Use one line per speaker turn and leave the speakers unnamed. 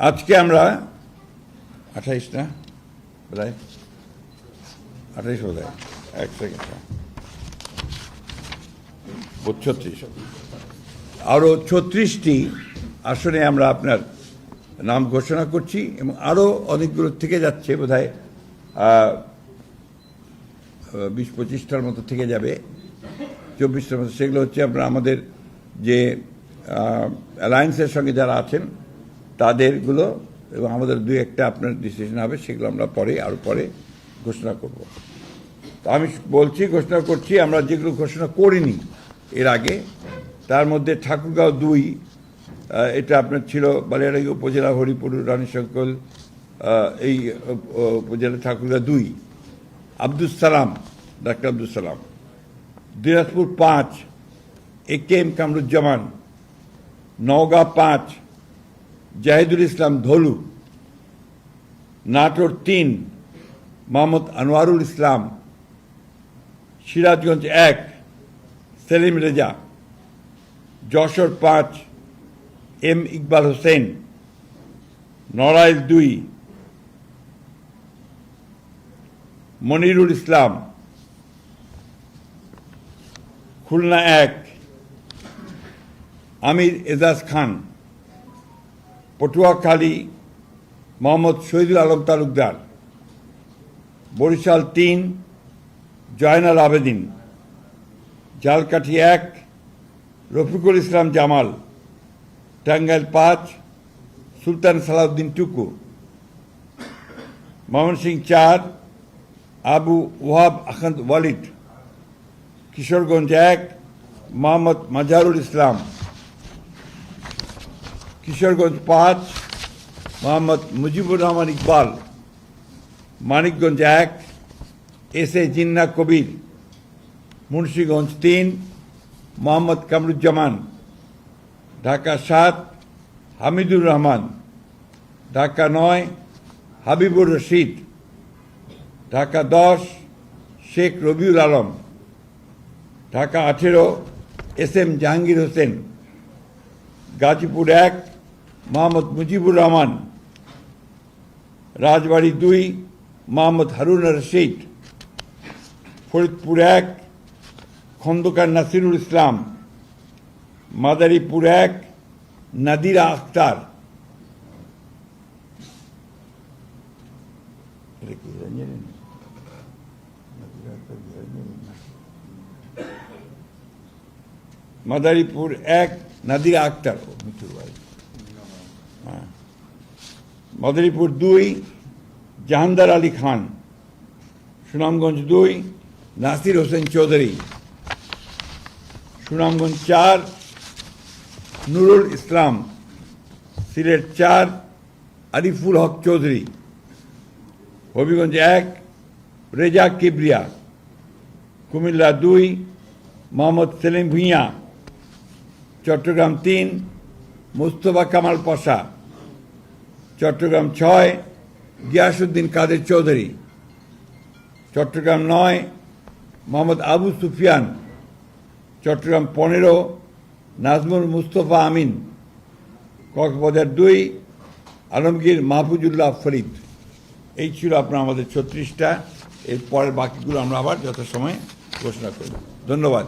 আজকে আমরা 28 না বোধহয় 28 বোধহয় 1 সেকেন্ড 36 আরও 36টি আসনে আমরা আপনার নাম ঘোষণা করছি এবং আরও অনেকগুলো থেকে যাচ্ছে বোধহয় 20-25টার মতো থেকে যাবে 24টার মতো। সেগুলো হচ্ছে আপনার আমাদের যে অ্যালায়েন্সের সঙ্গে যারা আছেন তাদেরগুলো এবং আমাদের 2-1টা আপনার ডিসিশন হবে, সেগুলো আমরা আরও পরে ঘোষণা করব। তো আমি বলছি, ঘোষণা করছি আমরা যেগুলো ঘোষণা করিনি এর আগে, তার মধ্যে ঠাকুরগাঁও 2, এটা আপনার ছিল বালিয়াড়াই উপজেলা হরিপুর রানীশঙ্কল, এই উপজেলা ঠাকুরগাঁও 2, আব্দুল সালাম, ডাক্তার আব্দুল সালাম। দিনাজপুর 5, AK-M কামরুজ্জামান। নওগাঁ 5, জাহিদুল ইসলাম ধলু। নাটোর 3, মোহাম্মদ আনোয়ারুল ইসলাম। সিরাজগঞ্জ 1, সেলিম রেজা। যশোর 5, M ইকবাল হোসেন। নড়াইল 2, মনিরুল ইসলাম। খুলনা 1, আমির এজাজ খান। পটুয়াখালী মোহাম্মদ শহীদুল আলম তালুকদার। বরিশাল 3, জয়নাল আবেদিন। ঝালকাঠি 1, রফিকুল ইসলাম জামাল। টাঙ্গাইল 5, সুলতান সালাউদ্দিন টুকু। ময়মনসিংহ 4, আবু ওয়াহাব আহমদ ওয়ালিদ। কিশোরগঞ্জ 1, মোহাম্মদ মাজহারুল ইসলাম। কিশোরগঞ্জ 5, মোহাম্মদ মুজিবুর রহমান ইকবাল। মানিকগঞ্জ 1, SA জিন্না কবির। মুন্সিগঞ্জ 3, মোহাম্মদ কামরুজ্জামান। ঢাকা 7, হামিদুর রহমান। ঢাকা 9, হাবিবুর রশিদ। ঢাকা 10, শেখ রবিউল আলম। ঢাকা 18, SM জাহাঙ্গীর হোসেন। গাজীপুর 1, মোহাম্মদ মুজিবুর রহমান। রাজবাড়ী 2, মোহাম্মদ হারুন রশিদ। ফরিদপুর 1, খন্দকার নাসিরুল ইসলাম। মাদারীপুর 1, নাদিরা আক্তার। মাদারীপুর 1, নাদিরা আক্তার। মাদারীপুর 2, জাহানদার আলী খান। সুনামগঞ্জ 2, নাসির হোসেন চৌধুরী। সুনামগঞ্জ 4, নুরুল ইসলাম। সিলেট 4, আরিফুল হক চৌধুরী। হবিগঞ্জ 1, রেজা কিবরিয়া। কুমিল্লা 2, মোহাম্মদ সেলিম ভুঁইয়া। চট্টগ্রাম 3, মুস্তফা কামাল পশা। চট্টগ্রাম 6, গিয়াসউদ্দিন কাদের চৌধুরী। চট্টগ্রাম 9, মোহাম্মদ আবু সুফিয়ান। চট্টগ্রাম 15, নাজমুল মুস্তফা আমিন। কক্সবাজার 2, আলমগীর মাহফুজুল্লাহ ফরিদ। এই ছিল আপনার আমাদের 36টা। এর পরের বাকিগুলো আমরা আবার যথাসময়ে ঘোষণা করব। ধন্যবাদ।